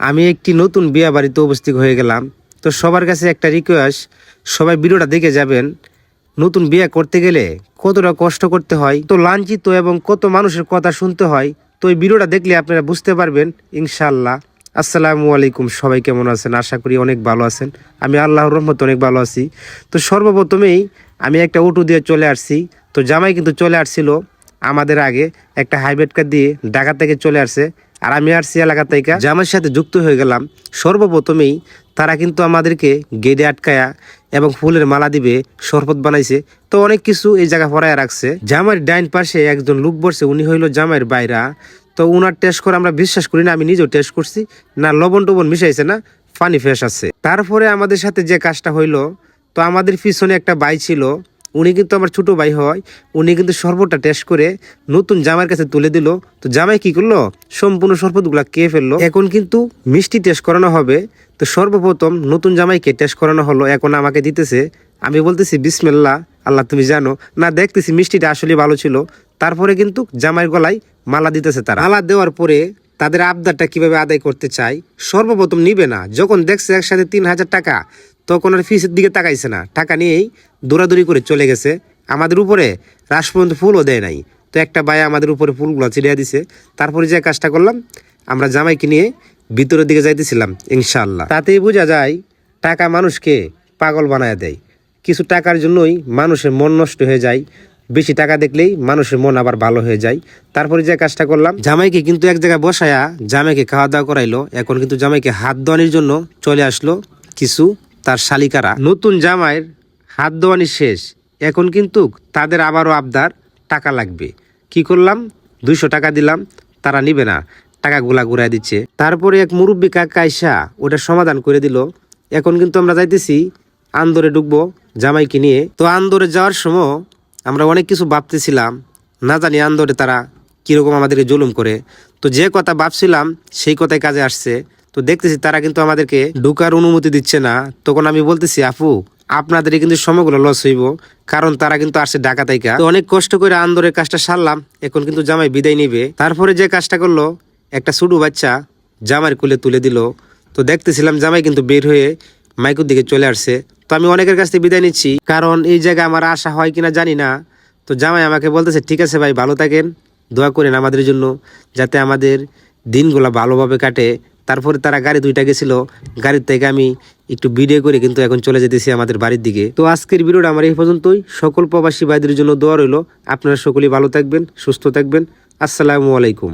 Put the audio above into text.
আমি একটি নতুন বিয়া বাড়িতে উপস্থিত হয়ে গেলাম। তো সবার কাছে একটা রিকোয়েস্ট, সবাই ভিডিওটা দেখে যাবেন। নতুন বিয়ে করতে গেলে কতটা কষ্ট করতে হয়, তো লাঞ্ছিত এবং কত মানুষের কথা শুনতে হয়, তো এই ভিডিওটা দেখলে আপনারা বুঝতে পারবেন ইনশাআল্লাহ। আসসালামু আলাইকুম, সবাই কেমন আছেন? আশা করি অনেক ভালো আছেন। আমি আল্লাহর রহমতে অনেক ভালো আছি। তো সর্বপ্রথমেই আমি একটা অটো দিয়ে চলে আসছি। তো জামাই কিন্তু চলে আসছিল আমাদের আগে, একটা হাইব্রিড কার দিয়ে ঢাকা থেকে চলে আসছে, আর আমি আসছি এলাকা থেকে। জামাইয়ের সাথে যুক্ত হয়ে গেলাম। সর্বপ্রথমেই তারা কিন্তু আমাদেরকে গেটে আটকায়া এবং ফুলের মালা দিবে, শরবত বানাইছে, তো অনেক কিছু এই জায়গা পড়ায় রাখছে। জামাইয়ের ডাইন পাশে একজন লোক বসছে, উনি হইল জামাইয়ের বাইরা। তো উনার টেস্ট করে আমরা বিশ্বাস করি না, আমি নিজেও টেস্ট করছি, না লবণ টবণ মিশাইছে না, পানি ফ্রেশ আছে। তারপরে আমাদের সাথে যে কাজটা হইলো, তো আমাদের পিছনে একটা ভাই ছিল, উনি কিন্তু আমার ছোট ভাই হয়। উনি কিন্তু শরবতটা টেস্ট করে নতুন জামাইয়ের কাছে তুলে দিল। তো জামাই কি করলো, সম্পূর্ণ শরবতগুলা খেয়ে ফেললো। এখন কিন্তু মিষ্টি টেস্ট করানো হবে। তো সর্বপ্রথম নতুন জামাইকে টেস্ট করানো হলো, এখন আমাকে দিতেছে। আমি বলতেছি বিসমিল্লাহ, আল্লাহ তুমি জানো। না, দেখতেছি মিষ্টিটা আসলে ভালো ছিল। তারপরে কিন্তু জামাইয়ের গলায় মালা দিতেছে তারা। মালা দেওয়ার পরে তাদের আবদারটা কিভাবে আদায় করতে চাই, সর্বপ্রথম নিবে না, যখন দেখছে একসাথে 3000 টাকা, তখন আর ফিসের দিকে তাকাইছে না, টাকা নিয়েই দৌড়াদৌড়ি করে চলে গেছে। আমাদের উপরে রাস পর্যন্ত ফুলও দেয় নাই। তো একটা ভাই আমাদের উপরে ফুলগুলো ছিড়িয়ে দিছে। তারপরে যে কাজটা করলাম, আমরা জামাইকে নিয়ে ভিতরের দিকে যাইতেছিলাম ইনশাআল্লাহ। তাতেই বোঝা যায় টাকা মানুষকে পাগল বানায় দেয়। কিছু টাকার জন্যই মানুষের মন নষ্ট হয়ে যায়, বেশি টাকা দেখলেই মানুষের মন আবার ভালো হয়ে যায়। তারপরে যে কাজটা করলাম, জামাইকে কিন্তু এক জায়গায় বসায়া জামাইকে খাওয়া দাওয়া করাইলো। এখন কিন্তু জামাইকে হাত ধোয়ানির জন্য চলে আসলো কিছু তার শালিকারা। নতুন জামাইয়ের হাত ধোয়ানি শেষ, এখন কিন্তু তাদের আবারও আবদার টাকা লাগবে। কি করলাম, 200 টাকা দিলাম, তারা নিবে না, টাকাগুলা ঘুরাই দিচ্ছে। তারপরে এক মুরব্বী কাকা আইসা ওটা সমাধান করে দিল। এখন কিন্তু আমরা যাইতেছি আন্দরে, ঢুকবো জামাইকে নিয়ে। তো আন্দরে যাওয়ার সময় আমরা অনেক কিছু ভাবতেছিলাম, না জানি আন্দরে তারা কীরকম আমাদেরকে জুলুম করে। তো যে কথা ভাবছিলাম সেই কথাই কাজে আসছে। তো দেখতেছি তারা কিন্তু আমাদেরকে ঢুকার অনুমতি দিচ্ছে না। তখন আমি বলতেছি, আপু আপনাদের কিন্তু সময়গুলো লস হইব, কারণ তারা কিন্তু আসছে ঢাকা থেকে। তো অনেক কষ্ট করে আন্দরের কাজটা সারলাম, এখন কিন্তু জামাই বিদায় নিবে। তারপরে যে কাজটা করলো, একটা ছোটো বাচ্চা জামাইয়ের কোলে তুলে দিল। তো দেখতেছিলাম জামাই কিন্তু বের হয়ে মাইকুর দিকে চলে আসছে। তো আমি অনেকের কাছ থেকে বিদায় নিচ্ছি, কারণ এই জায়গায় আমার আশা হয় কিনা জানি না। তো জামাই আমাকে বলতেছে, ঠিক আছে ভাই, ভালো থাকেন, দোয়া করেন আমাদের জন্য, যাতে আমাদের দিনগুলো ভালোভাবে কাটে। তারপরে তারা গাড়ি দুইটা গেছিল, গাড়ির থেকে আমি একটু ভিডিও করে কিন্তু এখন চলে যেতেছি আমাদের বাড়ির দিকে। তো আজকের ভিডিওটা আমার এই পর্যন্তই। সকল প্রবাসী ভাইদের জন্য দোয়া রইল। আপনারা সকলেই ভালো থাকবেন, সুস্থ থাকবেন। আসসালামু আলাইকুম।